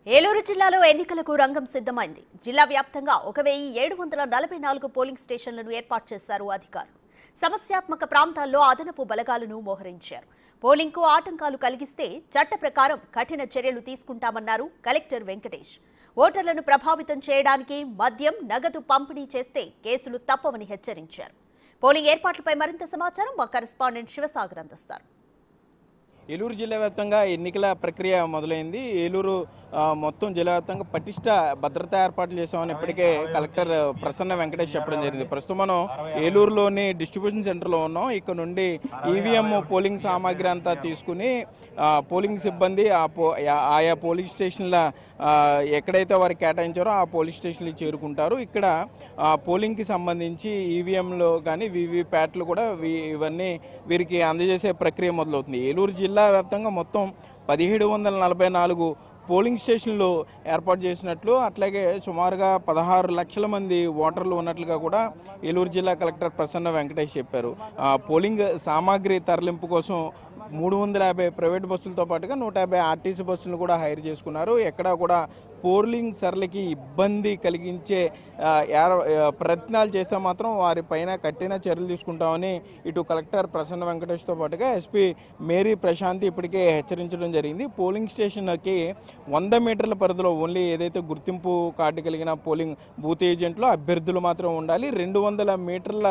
ఏలూరు జిల్లాలో ఎన్నికలకు రంగం సిద్ధమైంది. జిల్లా వ్యాప్తంగా 1744 పోలింగ్ స్టేషన్లను ఏర్పాటు చేశారు అధికారులు. సమస్యాత్మక ప్రాంతాల్లో అదనపు బలగాలను మోహరించారు. పోలింగ్కు ఆటంకాలు కలిగిస్తే చట్ట ప్రకారం కఠిన చర్యలు తీసుకుంటామన్నారు కలెక్టర్ వెంకటేష్. ఓటర్లను ప్రభావితం చేయడానికి మద్యం, నగదు పంపిణీ చేస్తే కేసులు తప్పవని హెచ్చరించారు. పోలింగ్ ఏర్పాట్లపై మరింత సమాచారం మా కరెస్పాండెంట్ శివసాగర్ అందిస్తారు. ఏలూరు జిల్లా వ్యాప్తంగా ఎన్నికల ప్రక్రియ మొదలైంది. ఏలూరు మొత్తం జిల్లా వ్యాప్తంగా పటిష్ట భద్రతా ఏర్పాట్లు చేశామని ఇప్పటికే కలెక్టర్ ప్రసన్న వెంకటేష్ చెప్పడం జరిగింది. ప్రస్తుతం మనం ఏలూరులోని డిస్ట్రిబ్యూషన్ సెంటర్లో ఉన్నాం. ఇక్కడ నుండి ఈవీఎం పోలింగ్ సామాగ్రి అంతా తీసుకుని పోలింగ్ సిబ్బంది ఆయా పోలింగ్ స్టేషన్ల ఎక్కడైతే వారికి కేటాయించారో ఆ పోలింగ్ స్టేషన్లు చేరుకుంటారు. ఇక్కడ పోలింగ్కి సంబంధించి ఈవీఎంలు కానీ వీవీప్యాట్లు కూడా ఇవన్నీ వీరికి అందజేసే ప్రక్రియ మొదలవుతుంది. ఏలూరు జిల్లా వ్యాప్తంగా మొత్తం 1744 పోలింగ్ స్టేషన్లు ఏర్పాటు చేసినట్లు, అట్లాగే సుమారుగా 16 లక్షల మంది ఓటర్లు ఉన్నట్లుగా కూడా ఏలూరు జిల్లా కలెక్టర్ ప్రసన్న వెంకటేష్ చెప్పారు. పోలింగ్ సామాగ్రి తరలింపు కోసం 350 ప్రైవేట్ బస్సులతో పాటుగా 150 ఆర్టీసీ బస్సులను కూడా హైర్ చేసుకున్నారు. ఎక్కడా కూడా పోలింగ్ సరళికి ఇబ్బంది కలిగించే ప్రయత్నాలు చేస్తే మాత్రం వారిపైన కఠిన చర్యలు తీసుకుంటామని ఇటు కలెక్టర్ ప్రసన్న వెంకటేష్తో పాటుగా ఎస్పీ మేరీ ప్రశాంతి ఇప్పటికే హెచ్చరించడం జరిగింది. పోలింగ్ స్టేషన్కి 100 మీటర్ల పరిధిలో ఓన్లీ ఏదైతే గుర్తింపు కార్డు కలిగిన పోలింగ్ బూత్ ఏజెంట్లు అభ్యర్థులు మాత్రం ఉండాలి. 200 మీటర్ల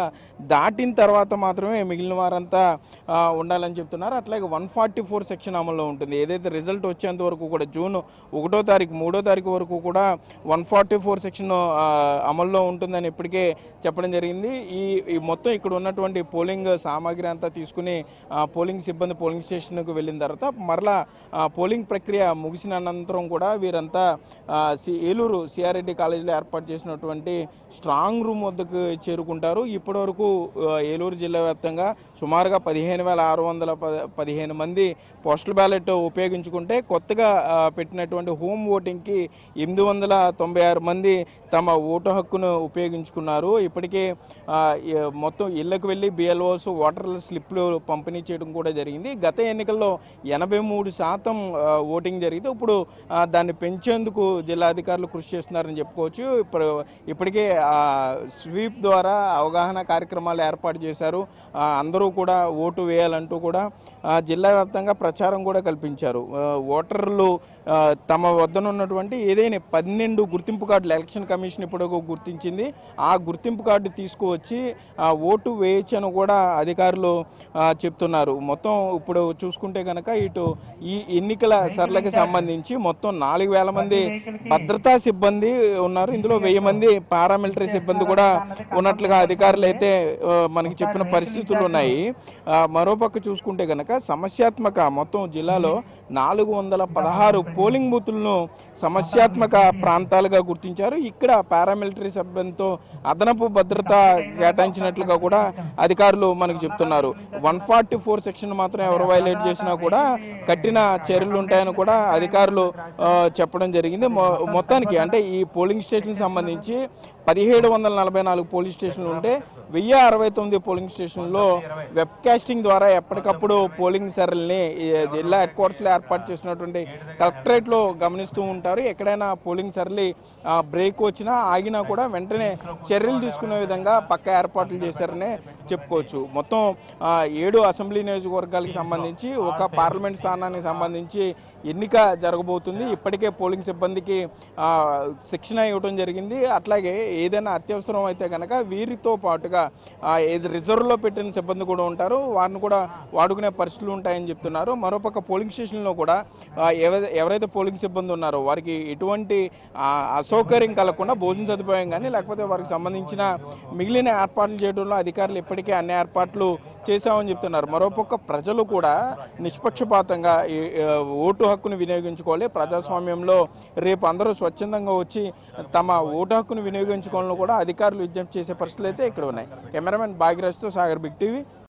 దాటిన తర్వాత మాత్రమే మిగిలిన వారంతా ఉండాలని చెప్తున్నారు. అట్లాగే 144 సెక్షన్ అమల్లో ఉంటుంది. ఏదైతే రిజల్ట్ వచ్చేంత వరకు కూడా జూన్ 1వ తారీఖు 3వ తారీఖు వరకు కూడా 144 సెక్షన్ అమల్లో ఉంటుందని ఇప్పటికే చెప్పడం జరిగింది. ఈ మొత్తం ఇక్కడ ఉన్నటువంటి పోలింగ్ సామాగ్రి అంతా తీసుకుని పోలింగ్ సిబ్బంది పోలింగ్ స్టేషన్కు వెళ్ళిన తర్వాత మరలా పోలింగ్ ప్రక్రియ ముగిసిన అనంతరం కూడా వీరంతా ఏలూరు సిఆర్రెడ్డి కాలేజీలో ఏర్పాటు చేసినటువంటి స్ట్రాంగ్ రూమ్ వద్దకు చేరుకుంటారు. ఇప్పటివరకు ఏలూరు జిల్లా వ్యాప్తంగా సుమారుగా 15,615 మంది పోస్టల్ బ్యాలెట్ ఉపయోగించుకుంటే కొత్తగా పెట్టినటువంటి హోమ్ ఓటింగ్కి 896 మంది తమ ఓటు హక్కును ఉపయోగించుకున్నారు. ఇప్పటికే మొత్తం ఇళ్లకు వెళ్ళి బిఎల్ఓస్ ఓటర్ల స్లిప్లు పంపిణీ చేయడం కూడా జరిగింది. గత ఎన్నికల్లో 83% ఓటింగ్ జరిగితే ఇప్పుడు దాన్ని పెంచేందుకు జిల్లా అధికారులు కృషి చేస్తున్నారని చెప్పుకోవచ్చు. ఇప్పటికే స్వీప్ ద్వారా అవగాహన కార్యక్రమాలు ఏర్పాటు చేశారు. అందరూ కూడా ఓటు వేయాలంటూ కూడా జిల్లా వ్యాప్తంగా ప్రచారం కూడా కల్పించారు. ఓటర్లు తమ వద్దనున్నటువంటి ఏదైనా 12 గుర్తింపు కార్డులు ఎలక్షన్ కమిషన్ ఇప్పుడు గుర్తించింది. ఆ గుర్తింపు కార్డు తీసుకువచ్చి ఓటు వేయచ్చని కూడా అధికారులు చెప్తున్నారు. మొత్తం ఇప్పుడు చూసుకుంటే కనుక ఇటు ఈ ఎన్నికల సరళకి సంబంధించి మొత్తం 4,000 మంది భద్రతా సిబ్బంది ఉన్నారు. ఇందులో 1000 మంది పారామిలిటరీ సిబ్బంది కూడా ఉన్నట్లుగా అధికారులు అయితే మనకి చెప్పిన పరిస్థితులు ఉన్నాయి. మరోపక్క చూసుకుంటే కనుక సమస్యాత్మక మొత్తం జిల్లాలో 416 పోలింగ్ బూతులను సమస్యాత్మక ప్రాంతాలుగా గుర్తించారు. ఇక్కడ పారామిలిటరీ సిబ్బందితో అదనపు భద్రత కేటాయించినట్లుగా కూడా అధికారులు మనకు చెప్తున్నారు. 144 సెక్షన్ మాత్రం ఎవరు వైలేట్ చేసినా కూడా కఠిన చర్యలు ఉంటాయని కూడా అధికారులు చెప్పడం జరిగింది. మొత్తానికి అంటే ఈ పోలింగ్ స్టేషన్ సంబంధించి 1744 పోలింగ్ స్టేషన్లు ఉంటే 1069 పోలింగ్ స్టేషన్లో వెబ్ కాస్టింగ్ ద్వారా ఎప్పటికప్పుడు పోలింగ్ సరళిని జిల్లా హెడ్ క్వార్టర్స్లో ఏర్పాటు చేసినటువంటి కలెక్టరేట్లో గమనిస్తూ ఉంటారు. ఎక్కడైనా పోలింగ్ సరళి బ్రేక్ వచ్చినా ఆగినా కూడా వెంటనే చర్యలు తీసుకునే విధంగా పక్క ఏర్పాట్లు చేశారనే చెప్పుకోవచ్చు. మొత్తం 7 అసెంబ్లీ నియోజకవర్గాలకు సంబంధించి ఒక పార్లమెంట్ స్థానానికి సంబంధించి ఎన్నిక జరగబోతుంది. ఇప్పటికే పోలింగ్ సిబ్బందికి శిక్షణ ఇవ్వడం జరిగింది. అట్లాగే ఏదైనా అత్యవసరం అయితే కనుక వీరితో పాటుగా ఏది రిజర్వ్లో పెట్టిన సిబ్బంది కూడా ఉంటారు. వారిని కూడా వాడుకునే పరిస్థితులు ఉంటాయని చెప్తున్నారు. మరోపక్క పోలింగ్ స్టేషన్లో కూడా ఎవరైతే పోలింగ్ సిబ్బంది ఉన్నారో వారికి ఎటువంటి అసౌకర్యం కలగకుండా భోజన సదుపాయం కానీ లేకపోతే వారికి సంబంధించిన మిగిలిన ఏర్పాట్లు చేయడంలో అధికారులు ఇప్పటికే అన్ని ఏర్పాట్లు చేశామని చెప్తున్నారు. మరోపక్క ప్రజలు కూడా నిష్పక్షపాతంగా ఓటు హక్కును వినియోగించుకోవాలి. ప్రజాస్వామ్యంలో రేపు అందరూ స్వచ్ఛందంగా వచ్చి తమ ఓటు హక్కును వినియోగించుకోవాలని కూడా అధికారులు విజ్ఞప్తి చేసే పరిస్థితులు అయితే ఇక్కడ ఉన్నాయి. కెమెరామెన్ భాగ్యరాజ్తో సాగర్, బిగ్ టీవీ.